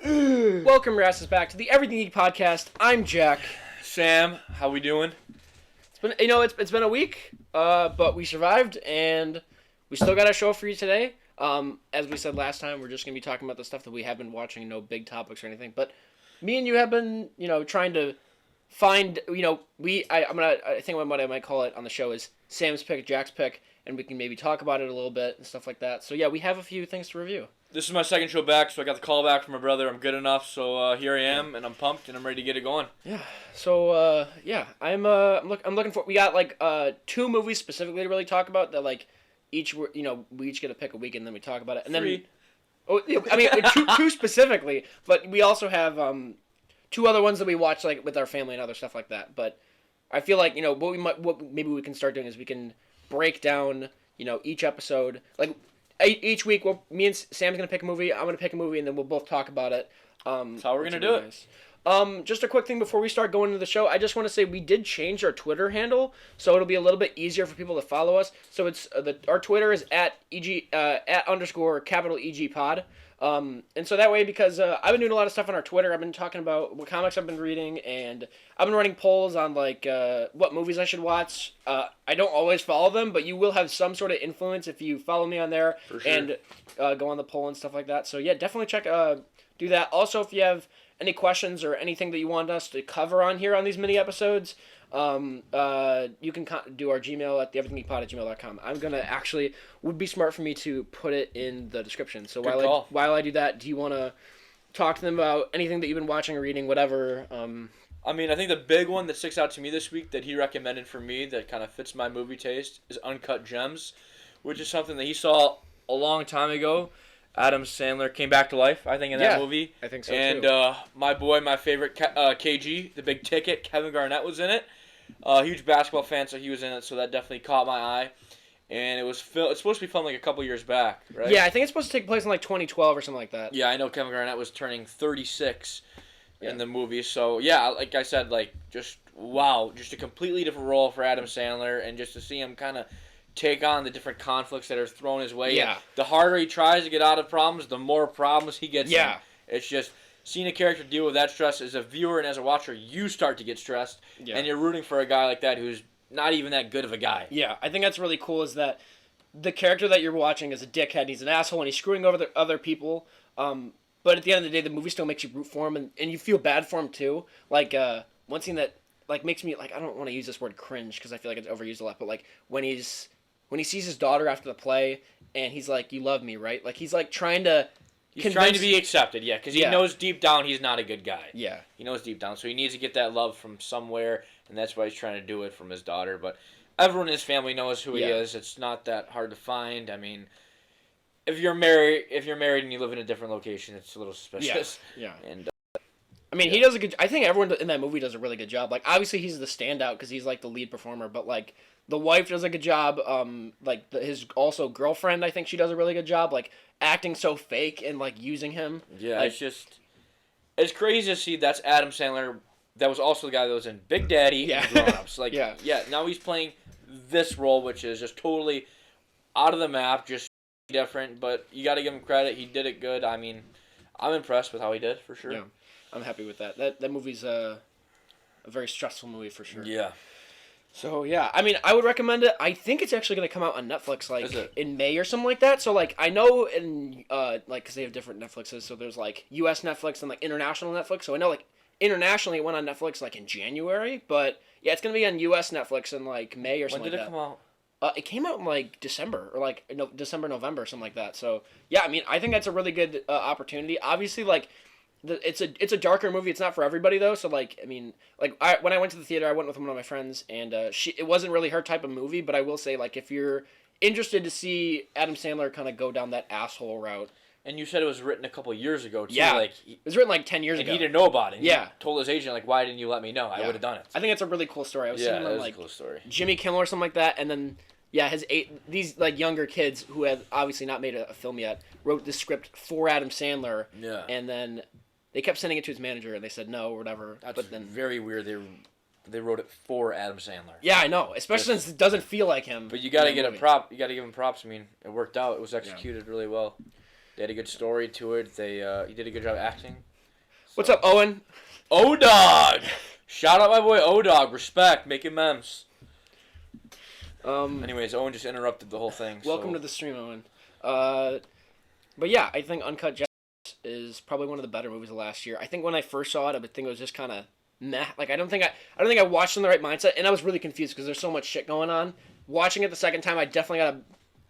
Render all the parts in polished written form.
Welcome, Rassus, back to the Everything Geek podcast. I'm Jack. Sam, how we doing? It's been a week, but we survived, and we still got a show for you today. As we said last time, we're just gonna be talking about the stuff that we have been watching, no big topics or anything. But me and you have been, trying to find, I think what I might call it on the show is Sam's pick, Jack's pick, and we can maybe talk about it a little bit and stuff like that. So yeah, we have a few things to review. This is my second show back, so I got the call back from my brother. I'm good enough, so here I am, and I'm pumped, and I'm ready to get it going. Yeah. So I'm looking for. We got like 2 movies specifically to really talk about that we each get to pick a week and then we talk about it. And 3. Then, I mean two specifically, but we also have 2 other ones that we watch like with our family and other stuff like that. But I feel like what maybe we can start doing is we can break down each episode like. Each week, me and Sam's going to pick a movie, I'm going to pick a movie, and then we'll both talk about it. That's how we're going to do it. Nice. Just a quick thing before we start going into the show, I just want to say we did change our Twitter handle, so it'll be a little bit easier for people to follow us. So it's our Twitter is at @_EG pod. And so that way, because I've been doing a lot of stuff on our Twitter, I've been talking about what comics I've been reading, and I've been running polls on what movies I should watch. I don't always follow them, but you will have some sort of influence if you follow me on there. For sure. And go on the poll and stuff like that. So yeah, definitely do that. Also, if you have any questions or anything that you want us to cover on here on these mini episodes, you can do our Gmail at theeverythinggeekpod@gmail.com. I'm gonna would be smart for me to put it in the description. So while I do that, do you want to talk to them about anything that you've been watching or reading, whatever? I mean, I think the big one that sticks out to me this week that he recommended for me that kind of fits my movie taste is Uncut Gems, which is something that he saw a long time ago. Adam Sandler came back to life, I think, in that movie. I think so, and, too. And my favorite KG, the Big Ticket, Kevin Garnett was in it. Huge basketball fan, so he was in it, so that definitely caught my eye. And it's supposed to be filmed like a couple years back, right? Yeah, I think it's supposed to take place in like 2012 or something like that. Yeah, I know Kevin Garnett was turning 36 in the movie. So, yeah, like I said, just a completely different role for Adam Sandler, and just to see him kind of take on the different conflicts that are thrown his way. Yeah. The harder he tries to get out of problems, the more problems he gets in. It's just seeing a character deal with that stress as a viewer and as a watcher, you start to get stressed, and you're rooting for a guy like that who's not even that good of a guy. Yeah, I think that's really cool is that the character that you're watching is a dickhead. He's an asshole, and he's screwing over the other people. But at the end of the day, the movie still makes you root for him, and you feel bad for him, too. One scene that makes me, I don't want to use this word cringe, because I feel like it's overused a lot, but when he sees his daughter after the play, and he's like, "You love me, right?" He's trying to... He's trying to be accepted, yeah, because he knows deep down he's not a good guy. Yeah. He knows deep down, so he needs to get that love from somewhere, and that's why he's trying to do it from his daughter. But everyone in his family knows who he is. It's not that hard to find. I mean, if you're married and you live in a different location, it's a little suspicious. Yeah. And I mean, he does a good... I think everyone in that movie does a really good job. Obviously, he's the standout because he's, the lead performer, but, the wife does a good job. His also girlfriend, I think she does a really good job, acting so fake and, using him. Yeah, it's crazy to see that's Adam Sandler. That was also the guy that was in Big Daddy and Grown Ups. Now he's playing this role, which is just totally out of the map, just different, but you got to give him credit. He did it good. I mean, I'm impressed with how he did, for sure. Yeah, I'm happy with that. That movie's a very stressful movie, for sure. Yeah. So, yeah, I mean, I would recommend it. I think it's actually going to come out on Netflix, in May or something like that. So, I know because they have different Netflixes, so there's, U.S. Netflix and, international Netflix. So, I know, internationally it went on Netflix, in January. But, yeah, it's going to be on U.S. Netflix in, May or something like that. When did it come out? It came out in, December, or, December, November, something like that. So, yeah, I mean, I think that's a really good opportunity. Obviously, it's a darker movie. It's not for everybody though. So when I went to the theater, I went with one of my friends, and it wasn't really her type of movie. But I will say, if you're interested to see Adam Sandler kind of go down that asshole route. And you said it was written a couple years ago too. Yeah, it was written 10 years ago. And he didn't know about it. And yeah, he told his agent why didn't you let me know? I would have done it. I think it's a really cool story. I was seeing on a cool story. Jimmy Kimmel or something like that, and then these younger kids who have obviously not made a film yet wrote the script for Adam Sandler. Yeah, and then they kept sending it to his manager, and they said no or whatever. But then very weird. They wrote it for Adam Sandler. Yeah, I know, especially since it doesn't feel like him. But you got to get a prop. You got to give him props. I mean, it worked out. It was executed really well. They had a good story to it. He did a good job acting. What's up, Owen? O-Dog! Shout out my boy O-Dog. Respect. Making memes. Anyways, Owen just interrupted the whole thing. Welcome to the stream, Owen. But yeah, I think Uncut Gems is probably one of the better movies of last year. I think when I first saw it, I think it was just kind of meh. Like I don't think I watched it in the right mindset, and I was really confused because there's so much shit going on. Watching it the second time, I definitely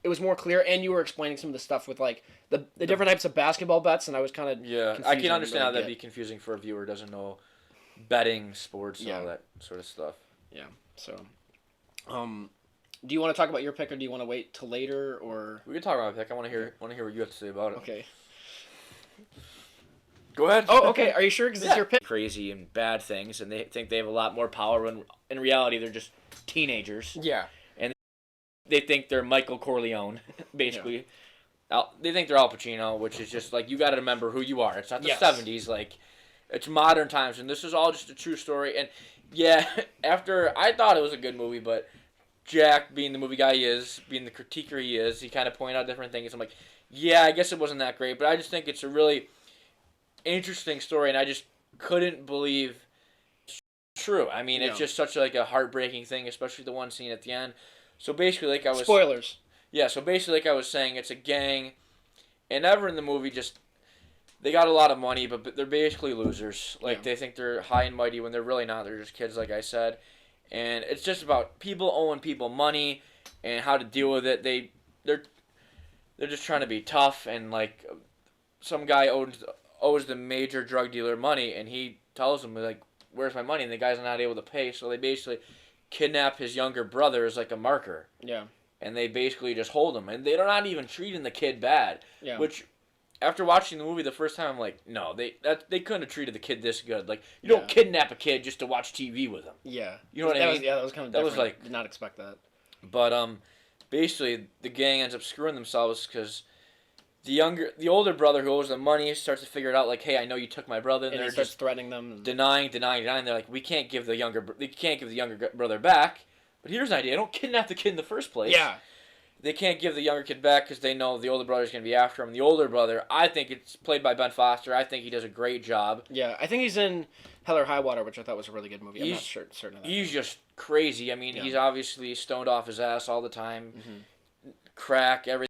it was more clear, and you were explaining some of the stuff with like the different types of basketball bets, and I was kind of I can understand how that'd be confusing for a viewer who doesn't know betting, sports, and all that sort of stuff. Yeah. So, do you want to talk about your pick, or do you want to wait till later, or we can talk about my pick. I want to hear what you have to say about it. Okay. Go ahead. Oh, okay. Are you sure? Because it's your pick. Crazy and bad things, and they think they have a lot more power when in reality they're just teenagers. Yeah. And they think they're Michael Corleone, basically. Yeah. They think they're Al Pacino, which is just like you got to remember who you are. It's not the 70s, like it's modern times, and this is all just a true story. And yeah, after I thought it was a good movie, but Jack, being the movie guy he is, being the critiquer he is, he kind of pointed out different things. I'm like, yeah, I guess it wasn't that great, but I just think it's a really interesting story, and I just couldn't believe it's true. I mean, it's just such like a heartbreaking thing, especially the one scene at the end. So basically, like I was spoilers. Yeah, so basically, like I was saying, it's a gang, and ever in the movie, just they got a lot of money, but they're basically losers. Like they think they're high and mighty when they're really not. They're just kids, like I said, and it's just about people owing people money and how to deal with it. They're just trying to be tough, and like some guy owes the major drug dealer money, and he tells him like, "Where's my money?" And the guy's not able to pay, so they basically kidnap his younger brother as like a marker. Yeah. And they basically just hold him, and they're not even treating the kid bad. Yeah. Which, after watching the movie the first time, I'm like, no, they couldn't have treated the kid this good. Like, you don't kidnap a kid just to watch TV with him. Yeah. You know what I mean? That was kind of different. Did not expect that. But basically the gang ends up screwing themselves because the older brother who owes them money starts to figure it out. Like, hey, I know you took my brother, and they're just threatening them, denying. They're like, we can't give the younger brother back. But here's an idea. Don't kidnap the kid in the first place. Yeah. They can't give the younger kid back because they know the older brother's going to be after him. The older brother, I think it's played by Ben Foster. I think he does a great job. Yeah, I think he's in Hell or High Water, which I thought was a really good movie. I'm not certain of that. He's just crazy. I mean, he's obviously stoned off his ass all the time. Mm-hmm. Crack, everything.